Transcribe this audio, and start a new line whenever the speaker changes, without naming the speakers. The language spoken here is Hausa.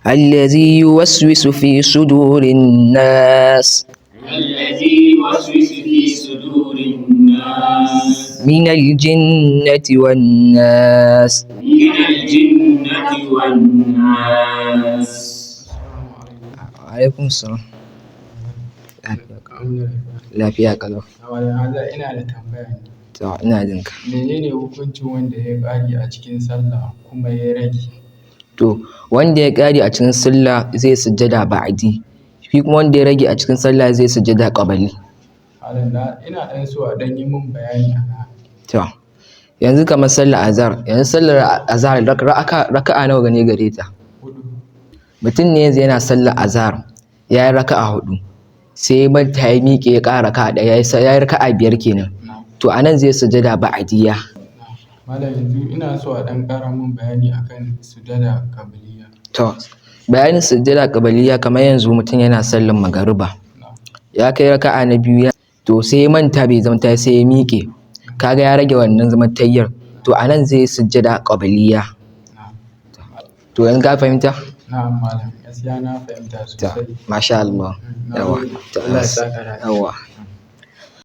الذي يوسوس في صدور الناس
الذي يوسوس في صدور الناس
من الجنة والناس.
من الجنة والناس.
عليكم السلام. lafiya kalau.
Ina da tambaya ne.
To ina jin ka.
Menene hukuncin wanda ya ƙari a cikin sallah kuma ya rage?
To wanda ya ƙari a cikin sallah zai sujjada ba'di, shi kuma wanda ya rage a cikin sallah zai sujjada qabli.
Ina ɗan so a ɗan yi min bayani a kan.
To yanzu kamar sallar azhar raka'a nawa ne gare ta?
Huɗu.
Mutum ne yanzu yana sallar azhar ya yi raka'a huɗu sai ya manta ya miƙe ya ƙara raka'a ɗaya ya yi raka'a biyar kenan. To anan zai sujjada ba'diyya.
Malam yanzu ina so a ɗan ƙara min bayani akan sujada qabliyya.
To bayanin sujjada qabliyya kamar yanzu mutum yana sallar magariba ya kai raka'a na biyu to sai ya manta bai zama tayi sai ya miƙe, kaga ya rage wannan zaman tayyar, to anan zai sujjada qabliyya. To yanzu ka fahimta?
Na'am malam, gaskiya na fahimta sosai.
Masha Allah. Yawa.
Allah ya saka da.
Yawa.